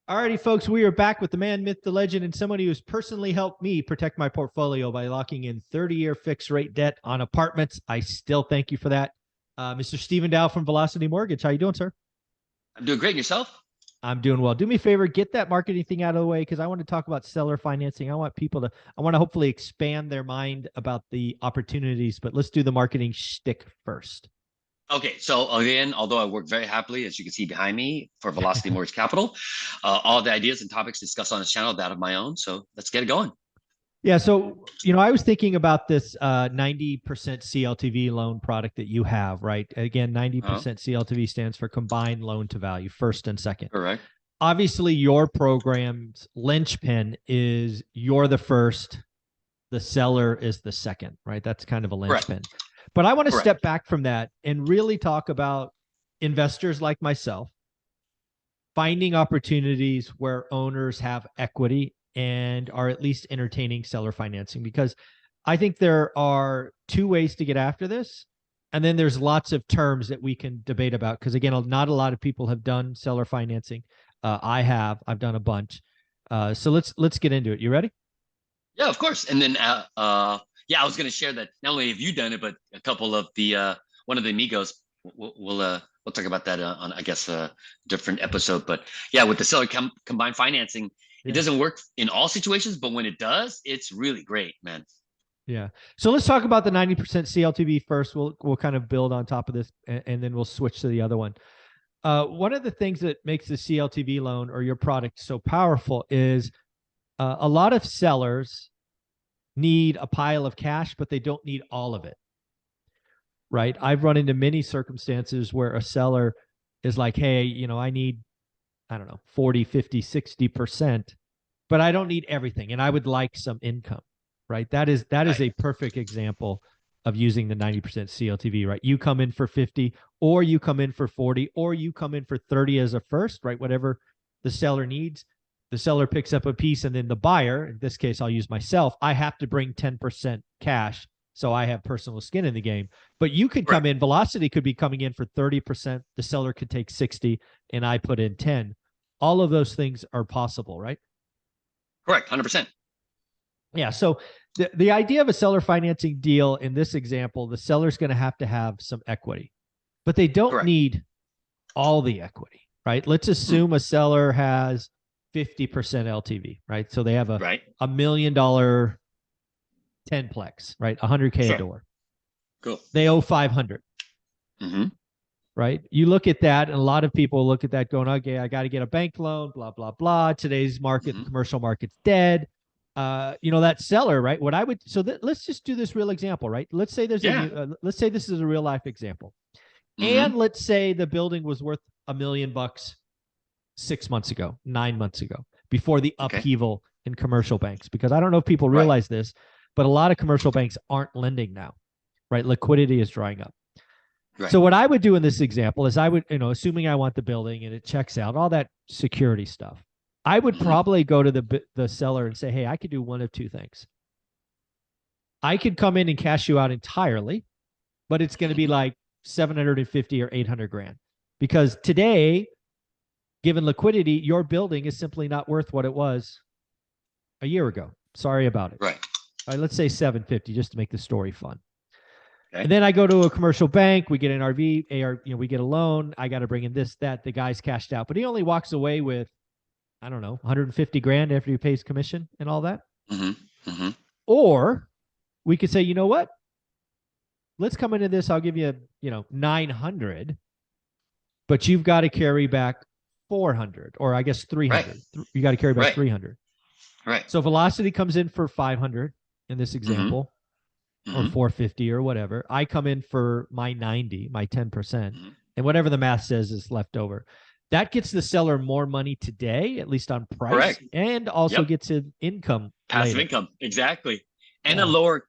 Alrighty, folks, we are back with the man, myth, the legend, and somebody who's personally helped me protect my portfolio by locking in 30-year fixed rate debt on apartments. I still thank you for that. Mr. Stephen Dow from Velocity Mortgage. How you doing, sir? I'm doing great. And yourself? I'm doing well. Do me a favor, get that marketing thing out of the way because I want to talk about seller financing. I want to hopefully expand their mind about the opportunities, but let's do the marketing shtick first. Okay, so again, although I work very happily, as you can see behind me, for Velocity Mortgage Capital, all the ideas and topics discussed on this channel, that of my own. So let's get it going. Yeah, so I was thinking about this 90% CLTV loan product that you have, right? Again, 90% CLTV stands for combined loan to value, first and second. Correct. Obviously, your program's linchpin is you're the first, the seller is the second, right? That's kind of a linchpin. Correct. But I want to step back from that and really talk about investors like myself finding opportunities where owners have equity and are at least entertaining seller financing, because I think there are two ways to get after this. And then there's lots of terms that we can debate about, because again, not a lot of people have done seller financing. I've done a bunch. So let's get into it. You ready? Yeah, of course. And then, yeah, I was going to share that not only have you done it, but a couple of the one of the amigos. We'll talk about that on, I guess, a different episode. But yeah, with the seller combined financing, it doesn't work in all situations, but when it does, it's really great, man. Yeah. So let's talk about the 90% CLTV first. We'll kind of build on top of this, and then we'll switch to the other one. One of the things that makes the CLTV loan or your product so powerful is a lot of sellers need a pile of cash, but they don't need all of it. Right? I've run into many circumstances where a seller is like, hey, I need, I don't know, 40, 50, 60%, but I don't need everything. And I would like some income, right? That is a perfect example of using the 90% CLTV, right? You come in for 50, or you come in for 40, or you come in for 30 as a first, right? Whatever the seller needs. The seller picks up a piece, and then the buyer, in this case, I'll use myself, I have to bring 10% cash. So I have personal skin in the game. But you could come in, Velocity could be coming in for 30%. The seller could take 60, and I put in 10. All of those things are possible, right? Correct. 100%. Yeah. So the idea of a seller financing deal in this example, the seller's going to have some equity, but they don't need all the equity, right? Let's assume a seller has 50% LTV, right? So they have a $1 million 10-plex, right? 100K a door. Cool. They owe 500. Right? You look at that, and a lot of people look at that going, okay, I got to get a bank loan, blah, blah, blah. Today's market, the commercial market's dead. That seller, right? Let's just do this real example, right? Let's say let's say this is a real life example. And let's say the building was worth $1 million 6 months ago, 9 months ago, before the upheaval in commercial banks. Because I don't know if people realize this, but a lot of commercial banks aren't lending now, right? Liquidity is drying up. So what I would do in this example is I would, assuming I want the building and it checks out, all that security stuff, I would probably go to the seller and say, hey, I could do one of two things. I could come in and cash you out entirely, but it's going to be like 750 or 800 grand. Because today, given liquidity, your building is simply not worth what it was a year ago. Sorry about it. Right. All right, let's say 750 just to make the story fun. And then I go to a commercial bank, we get an we get a loan. I got to bring in this, that, the guy's cashed out, but he only walks away with, I don't know, 150 grand after he pays commission and all that. Or we could say, you know what? Let's come into this. I'll give you, 900, but you've got to carry back 400, or I guess 300. You got to carry back 300. Right. So Velocity comes in for 500 in this example. Or 450 or whatever. I come in for my 90, my 10%, and whatever the math says is left over. That gets the seller more money today, at least on price, and also gets an income. Passive income, exactly. And a lower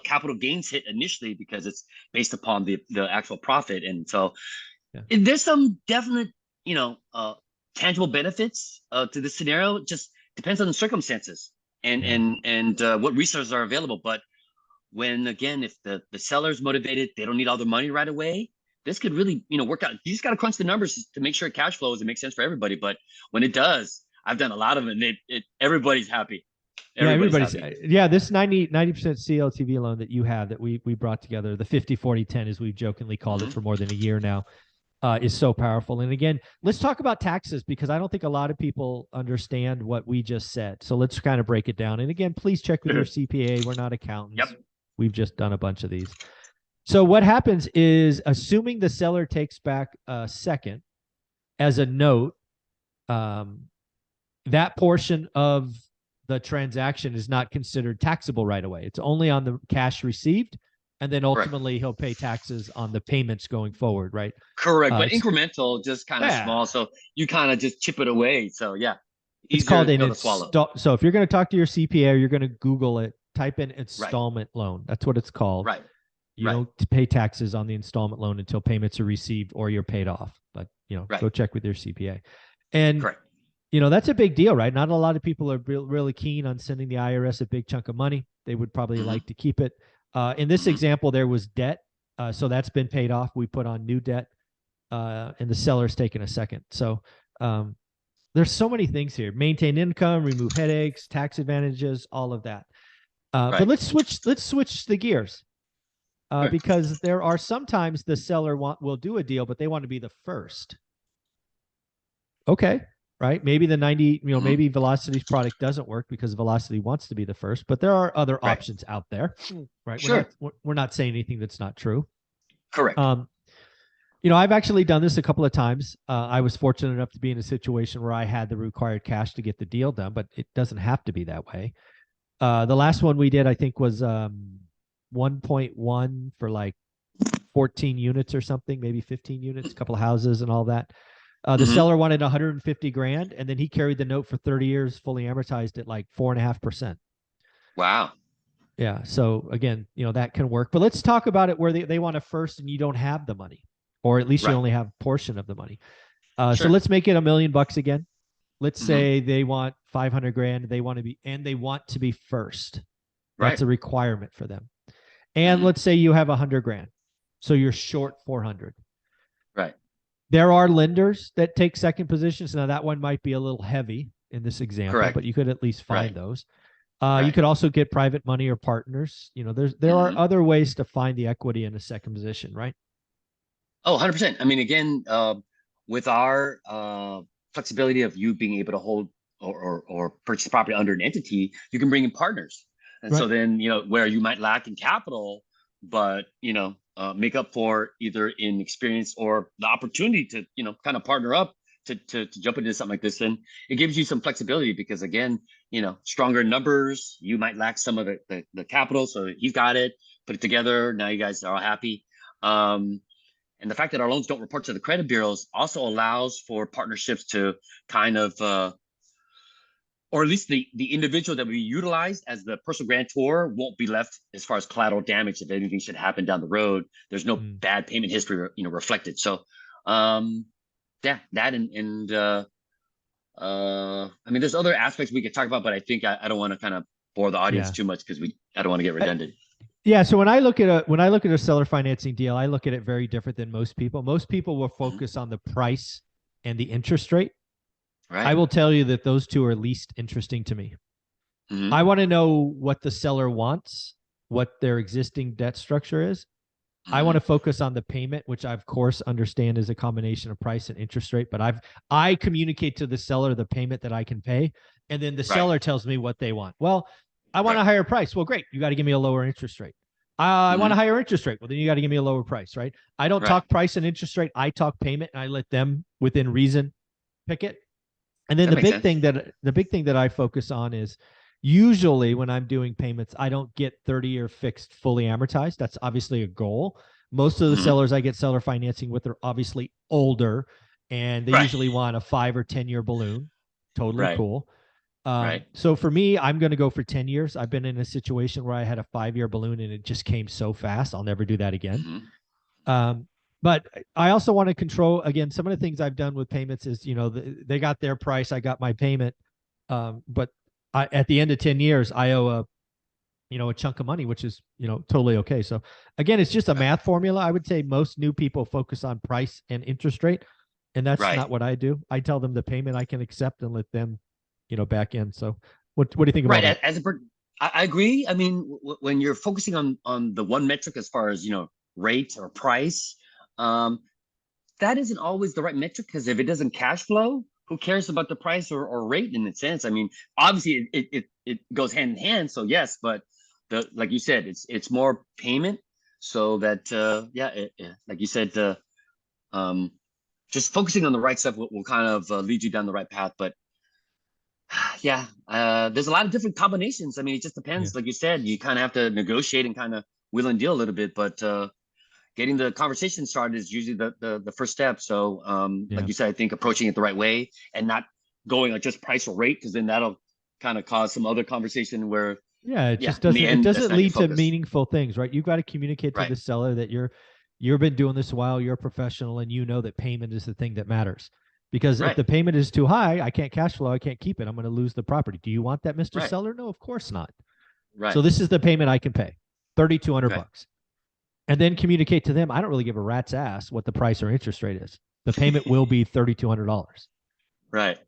capital gains hit initially because it's based upon the actual profit. And so there's some definite, tangible benefits to this scenario. It just depends on the circumstances and what resources are available. But when, again, if the seller's motivated, they don't need all the money right away, this could really, work out. You just got to crunch the numbers to make sure it cash flows and makes sense for everybody. But when it does, I've done a lot of them, and everybody's happy. Yeah, Everybody's everybody's happy. yeah, this 90% CLTV loan that you have that we brought together, the 50-40-10 as we've jokingly called it Hmm. for more than a year now, is so powerful. And again, let's talk about taxes because I don't think a lot of people understand what we just said. So let's kind of break it down. And again, please check with your CPA. We're not accountants. Yep. We've just done a bunch of these. So what happens is, assuming the seller takes back a second as a note, that portion of the transaction is not considered taxable right away. It's only on the cash received, and then Correct. ultimately he'll pay taxes on the payments going forward, right? Correct, but incremental, just kind of Yeah, small. So you kind of just chip it away. So yeah, it's easier called an pill to swallow. install. So if you're going to talk to your CPA or you're going to Google it, type in Right. installment loan. That's what it's called. Right. You Right. don't pay taxes on the installment loan until payments are received or you're paid off. But Right. go check with your CPA. And Correct. that's a big deal, right? Not a lot of people are really keen on sending the IRS a big chunk of money. They would probably like to keep it. In this example, there was debt. So that's been paid off. We put on new debt, and the seller's taken a second. So there's so many things here. Maintain income, remove headaches, tax advantages, all of that. But Right. let's switch the gears. Sure. Because there are sometimes the seller will do a deal, but they want to be the first. Okay, right? Maybe the 90, maybe Velocity's product doesn't work because Velocity wants to be the first, but there are other Right. options out there, right? Sure. We're not saying anything that's not true. Correct. I've actually done this a couple of times. I was fortunate enough to be in a situation where I had the required cash to get the deal done, but it doesn't have to be that way. The last one we did, I think, was 1.1 for like 14 units or something, maybe 15 units, a couple of houses and all that. The seller wanted 150 grand, and then he carried the note for 30 years, fully amortized at like 4.5%. Wow. Yeah. So again, that can work. But let's talk about it where they want a first and you don't have the money, or at least you only have a portion of the money. So let's make it $1 million again. Let's say they want 500 grand. They want to be first. That's a requirement for them. And let's say you have 100 grand. So you're short 400. Right. There are lenders that take second positions. Now that one might be a little heavy in this example, but you could at least find those. You could also get private money or partners. There are other ways to find the equity in a second position, right? Oh, 100%. I mean, again, with our flexibility of you being able to hold or purchase property under an entity, you can bring in partners. And so then, where you might lack in capital, but, make up for either in experience or the opportunity to, kind of partner up to jump into something like this. Then it gives you some flexibility because, again, stronger numbers, you might lack some of the capital. So he's got it, put it together. Now you guys are all happy. And the fact that our loans don't report to the credit bureaus also allows for partnerships to kind of, or at least the individual that we utilize as the personal grantor won't be left as far as collateral damage if anything should happen down the road. There's no bad payment history, reflected. So, yeah, that and I mean, there's other aspects we could talk about, but I think I don't want to kind of bore the audience too much because I don't want to get redundant. Yeah. So when I look at a seller financing deal, I look at it very different than most people. Most people will focus on the price and the interest rate. Right. I will tell you that those two are least interesting to me. I want to know what the seller wants, what their existing debt structure is. I want to focus on the payment, which I of course understand is a combination of price and interest rate, but I communicate to the seller the payment that I can pay, and then the seller tells me what they want. Well, I want a higher price. Well, great. You got to give me a lower interest rate. I want a higher interest rate. Well, then you got to give me a lower price, right? I don't talk price and interest rate. I talk payment, and I let them within reason pick it. And then the big thing that I focus on is usually when I'm doing payments, I don't get 30-year fixed fully amortized. That's obviously a goal. Most of the sellers I get seller financing with are obviously older, and they usually want a 5 or 10-year balloon. Totally cool. So for me, I'm going to go for 10 years. I've been in a situation where I had a 5-year balloon and it just came so fast. I'll never do that again. But I also want to control, again, some of the things I've done with payments is, they got their price, I got my payment. But at the end of 10 years, I owe a chunk of money, which is, totally okay. So again, it's just a math formula. I would say most new people focus on price and interest rate, and that's not what I do. I tell them the payment I can accept and let them back end. So what do you think about Right. that? I agree. I mean, when you're focusing on the one metric as far as, rate or price, um, that isn't always the right metric, because if it doesn't cash flow, who cares about the price or rate in a sense? I mean, obviously it goes hand in hand. So yes, but like you said, it's more payment, so that like you said, um, just focusing on the right stuff will kind of lead you down the right path. But yeah, there's a lot of different combinations. I mean, it just Yeah. depends. Like you said, you kind of have to negotiate and kind of wheel and deal a little bit, but getting the conversation started is usually the first step. So like you said, I think approaching it the right way and not going like just price or rate, because then that'll kind of cause some other conversation where It just in the doesn't, it end, that's doesn't not your lead to focus. meaningful things, right? You've got to communicate to Right. the seller that you've been doing this a while, you're a professional, and you know that payment is the thing that matters. Because if Right. the payment is too high, I can't cash flow, I can't keep it, I'm going to lose the property. Do you want that, Mr. Right. Seller? No, of course not. Right. So this is the payment I can pay, $3,200. Okay. And then communicate to them, I don't really give a rat's ass what the price or interest rate is. The payment will be $3,200. Right.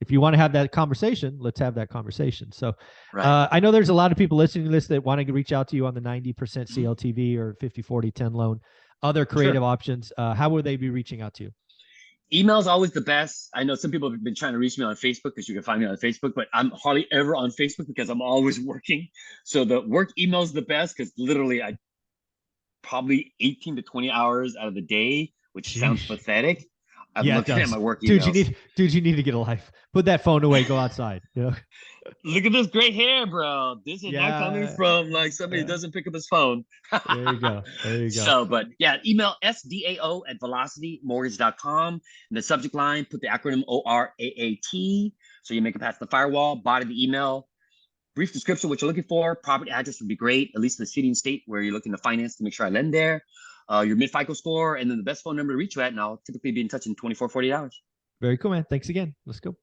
If you want to have that conversation, let's have that conversation. So Right. I know there's a lot of people listening to this that want to reach out to you on the 90% CLTV or 50-40-10 loan, other creative options. How would they be reaching out to you? Email is always the best. I know some people have been trying to reach me on Facebook, because you can find me on Facebook, but I'm hardly ever on Facebook because I'm always working. So the work email is the best, because literally I probably 18 to 20 hours out of the day, which sounds pathetic, I'm looking at my work emails. Dude, you need to get a life. Put that phone away, go outside. Look at this great hair, bro. This is not coming from like somebody who doesn't pick up his phone. There you go. So, but yeah, email sdao@velocitymortgage.com. In the subject line, put the acronym ORAAT, so you make it past the firewall. Body of the email, brief description, what you're looking for. Property address would be great, at least the city and state where you're looking to finance, to make sure I lend there. Your mid FICO score, and then the best phone number to reach you at, and I'll typically be in touch in 24, 48 hours. Very cool, man. Thanks again. Let's go.